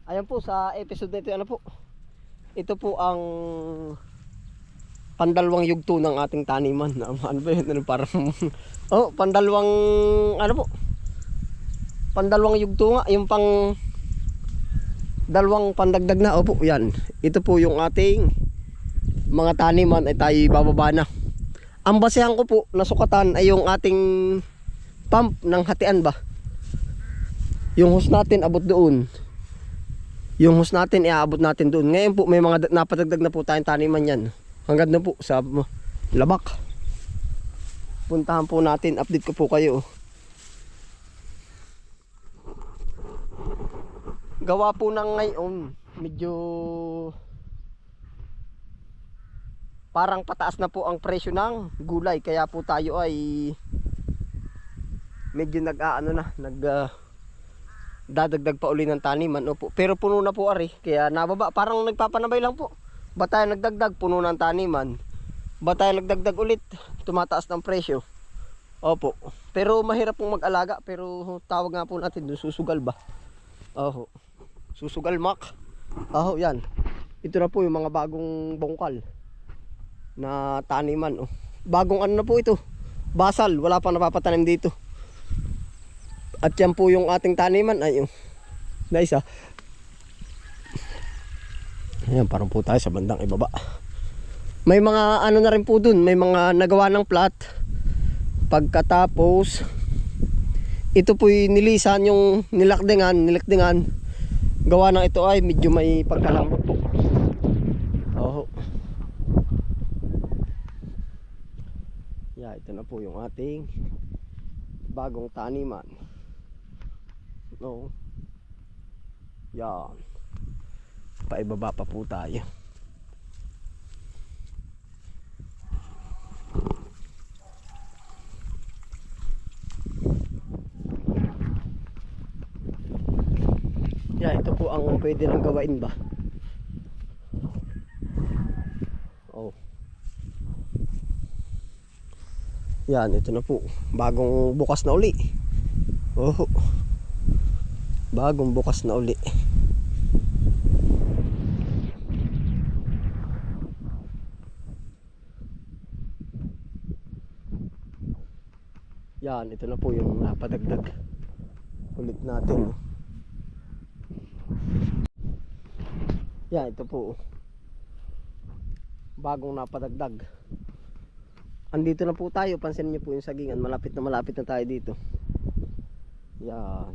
Ayan po sa episode na ito, ano po? Ito po ang pandalawang yugto ng ating taniman. Ano ba yun? Ano, parang oh, pandalawang ano po? Pandalawang yugto nga, yung pang dalawang pandagdag na. Opo, yan. Ito po yung ating mga taniman ay tayo bababa na. Ang basehan ko po na sukatan ay yung ating pump ng hatian ba. Yung hose natin abot doon. Yung hose natin iaabot natin doon. Ngayon po may mga napadagdag na po tayong taniman yan. Hanggang na po sa labak. Puntahan po natin, update ko po kayo. Gawa po ng ngayon, medyo parang pataas na po ang presyo ng gulay. Kaya po tayo ay medyo dadagdag pa uli ng taniman. Opo. Pero puno na po ari. Kaya nababa, parang nagpapanabay lang po. Ba tayo nagdagdag, puno ng taniman. Ba tayo nagdagdag ulit, tumataas ng presyo. Opo. Pero mahirap pong mag-alaga. Pero tawag nga po natin doon, susugal ba? Oho. Susugal mak. Oho, yan. Ito na po yung mga bagong bungkal na taniman. Oh. Bagong ano na po ito. Basal, wala pang napapatanim dito. At yan po yung ating taniman. Ay, yung na isa. Ayan, parang po tayo sa bandang ibaba. May mga ano na rin po dun. May mga nagawa ng plat. Pagkatapos, ito po'y nilisan yung nilakdingan. Gawa ng ito ay medyo may pagkalambot po. Oh. Yeah, ito na po yung ating bagong taniman. No. Yan. Paibaba pa po tayo. Yan, ito po ang pwede nang gawain ba. Oh. Yan, ito na po. Bagong bukas na uli. Oh. Bagong bukas na uli. Yan, ito na po yung napadagdag ulit natin. Yan, ito po. Bagong napadagdag. Andito na po tayo, pansin niyo po yung sagingan. Malapit na tayo dito. Yan.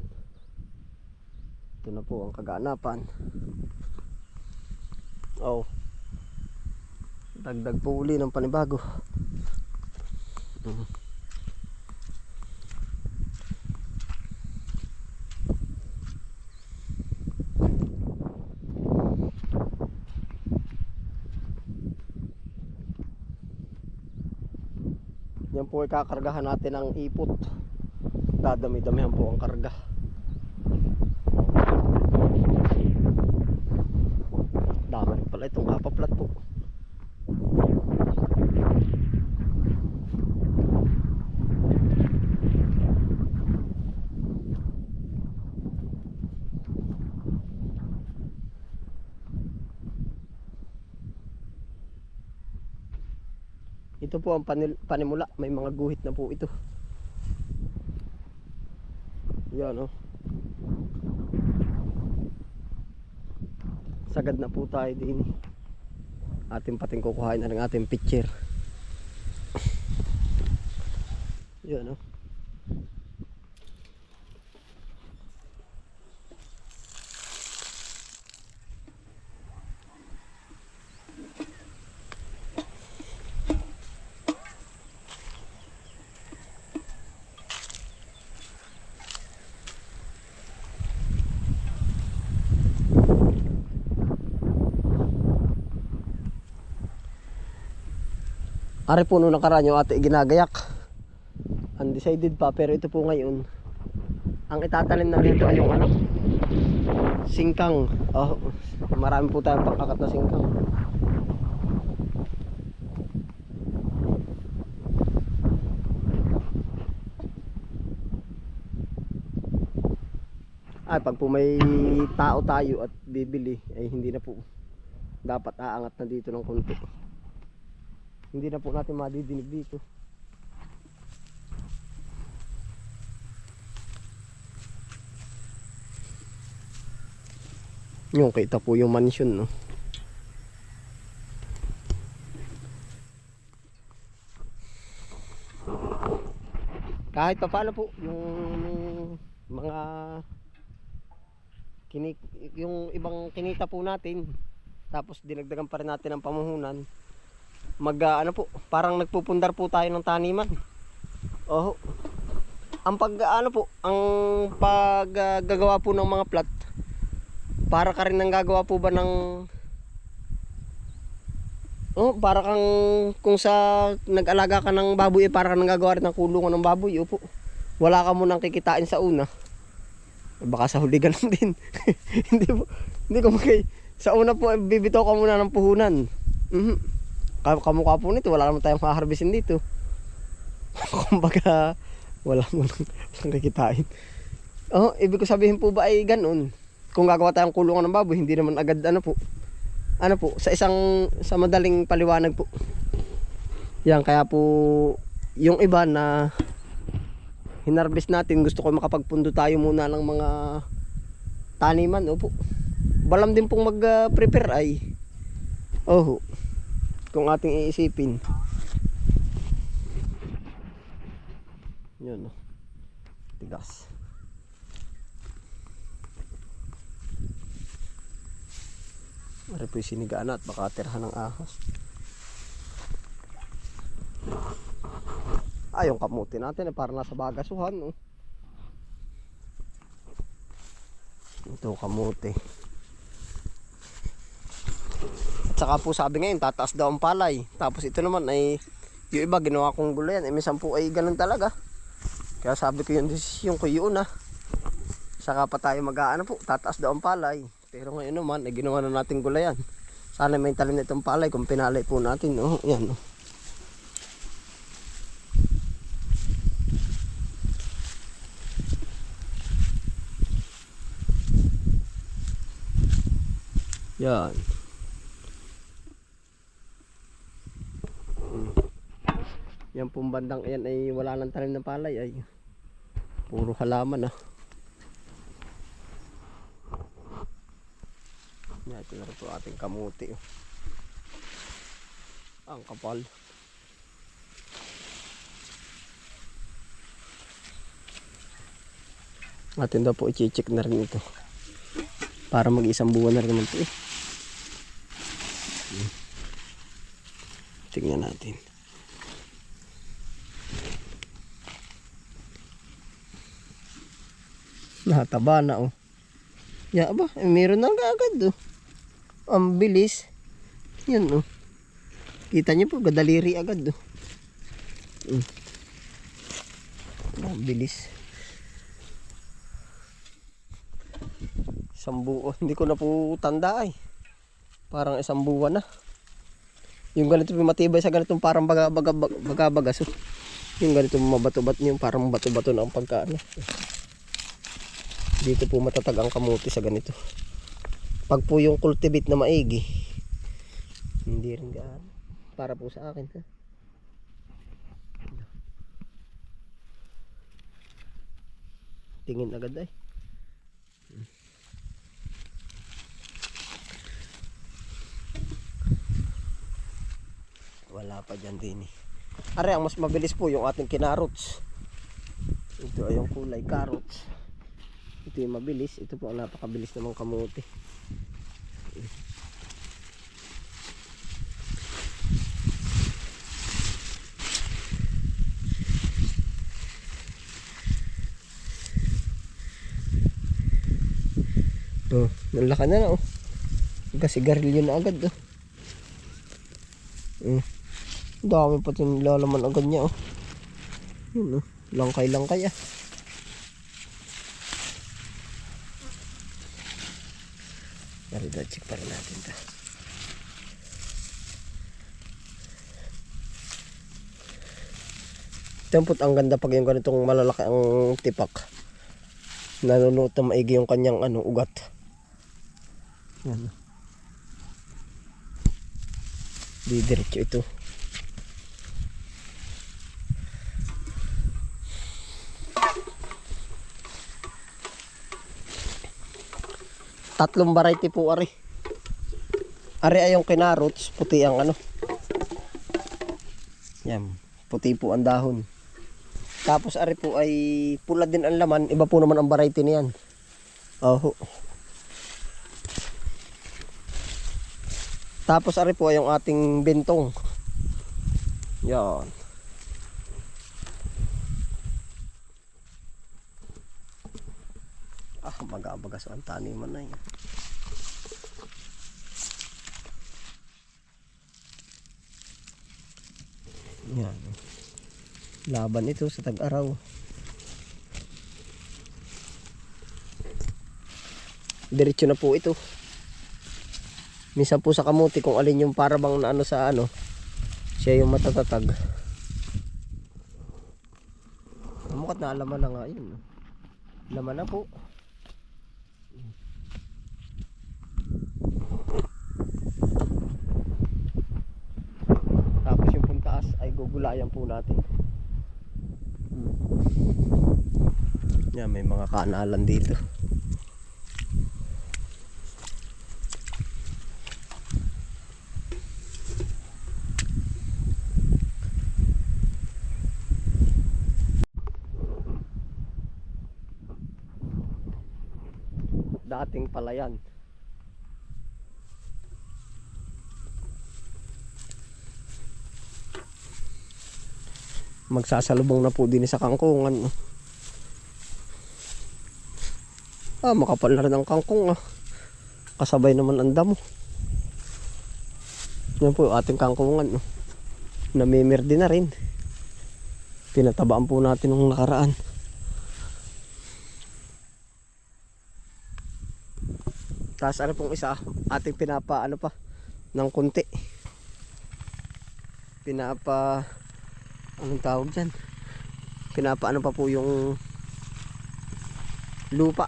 Ito na po ang kaganapan. Oh. Dagdag po uli ng panibago. Yan po ay kakargahan natin ng ipot. Dadami-damihan po ang karga. Dami rin pala itong kapaplat po. Ito po ang panimula. May mga guhit na po ito. Yan oh. Sagad na po tayo din. Ating pating kukuhain na ng ating picture. Yan oh. Ari po nung nakaraan yung ate ginagayak. Undecided pa, pero ito po ngayon. Ang itatanim na dito ay yung ano, singkang. Oh, marami po tayong pangkakat na singkang. Ay, pag po may tao tayo at bibili, ay hindi na po dapat aangat na dito ng konti. Hindi na po natin madidinig dito. Yung kita po yung mansion, no. Kahit pa paano po yung mga yung ibang kinita po natin, tapos dinagdagan pa rin natin ang pamuhunan, ano po, parang nagpupundar po tayo ng taniman. Oh, ang ang paggagawa po ng mga plat, para ka rin nang gagawa po ba ng para kang, kung sa nag-alaga ka ng baboy, para kang nagagawa rin ng kulungan ng baboy. Opo, wala ka munang kikitain sa una, baka sa huli ganun din. hindi ko sa una po bibitaw ka muna ng puhunan. Kamukha po nito, wala naman tayong haharbisin dito. Kumbaga wala mo nang kikitain. Ibig ko sabihin po ba ay ganun, kung gagawa tayong kulungan ng baboy, hindi naman agad sa madaling paliwanag po. Yan, kaya po yung iba na hinarvest natin, gusto ko makapagpundo tayo muna ng mga taniman. Opo, balam din pong mag-prepare ay kung ating iisipin. Yun, tigas. Mari po yung sinigaan at baka tirahan ng ahas. Yung kamuti natin para nasa bagasuhan, no? Ito kamuti. At saka po sabi ngayon tataas daw ang palay. Tapos ito naman ay yung iba ginawa kong gulayan, minsan po ay ganun talaga. Kaya sabi ko yung desisyon ko yun, saka pa tayo tataas daw ang palay. Pero ngayon naman ay ginawa na natin gulayan. Sana may talim na itong palay kung pinalay po natin. Yan. Yan. Yan pong bandang ayan ay wala nang talim ng palay, ay puro halaman. Ito na rin po ating kamuti. Ang kapal. Atin daw po i-check na rin ito, para mag-isang buwan na rin naman ito. Tingnan natin. Nataba na. Aba, meron na agad. Ang bilis. Yan. Kita niyo po, gadaliri agad. Ang bilis. Isang buwan, hindi ko na po tanda ay. Parang isang buwan na. Yung ganito matibay sa ganitong parang baga-bagas. Yung ganito mabato-bato, yung parang bato-bato na ang pagkaano. Dito po matatag ang kamuti sa ganito. Pag po yung cultivate na maigi, hindi rin gaano. Para po sa akin, tingin agad ay. Wala pa dyan din ang mas mabilis po yung ating kinarots. Ito ay yung kulay carrots. Ito yung mabilis. Ito po ang napakabilis namang kamuti. Nalaka na kasi sigarilyo na agad. Dami pati nilalaman agad niya. Yun, langkay-langkay check pa rin natin ito. Tempot ang ganda pag yung ganitong malalaki ang tipak. Nanunuot na maigi yung kanyang ugat. Yan. Didiretso ito. Tatlong variety po ari. Ari ay yung kinarots, puti ang Yan, puti po ang dahon. Tapos ari po ay pula din ang laman, iba po naman ang variety niyan. Oho. Tapos ari po ay yung ating bentong. Yan. Magabagas ang taniman na yan. Yan. Laban ito sa tag-araw. Diretso na po ito. Minsan po sa kamuti kung alin yung para bang na sa siya yung matatatag. Mukat na alaman na nga yun. Laman na po. Tapos yung puntaas ay gugulayan po natin. Yan, may mga kanalan dito. Dating palayan. Magsasalubong na po din sa kangkungan. Makapal na rin ang kangkong. Kasabay naman ang damo. Yan po ating kangkungan. Namimirdi na rin. Pinatabaan po natin nung nakaraan. Tapos ano pong isa, ating pinapa pa ng kunti. Anong tawag dyan? Pinapa pa po yung lupa.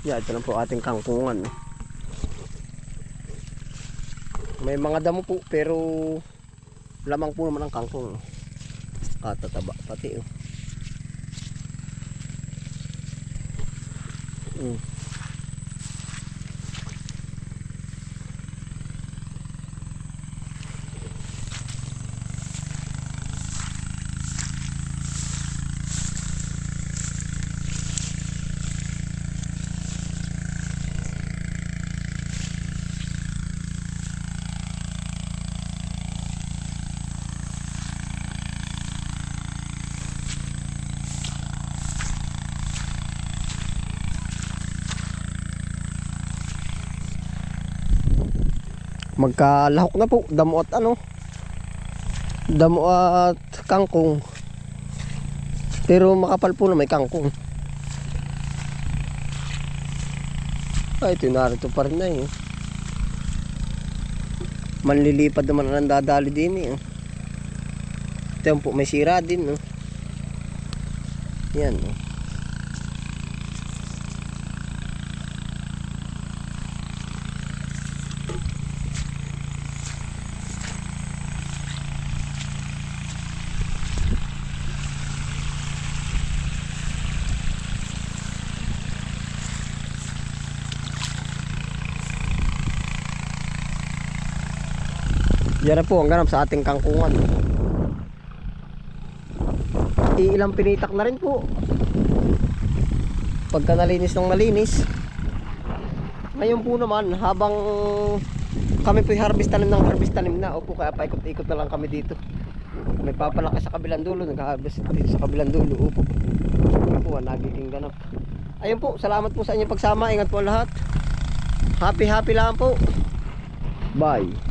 Yan, ito lang po ating kangkungan. May mga damo po pero lamang po naman ang kangkong. Katataba pati magkalahok na po, damo at damo at kangkong, pero makapal po na may kangkong. Ito narito pa rin na manlilipad naman ang dadali din ito po may sira din yan Yan na po ang ganap sa ating kangkungan. Ilang pinitak na rin po. Pagka nalinis ng malinis. Ngayon po naman habang kami po harvest tanim na. Opo, kaya paikot-ikot na lang kami dito. May papalaki sa kabilang dulo, nag-harvest dito sa kabilang dulo. Opo. Yan po ang nagiging ganap. Ayun po, salamat po sa inyong pagsama. Ingat po lahat. Happy lang po. Bye.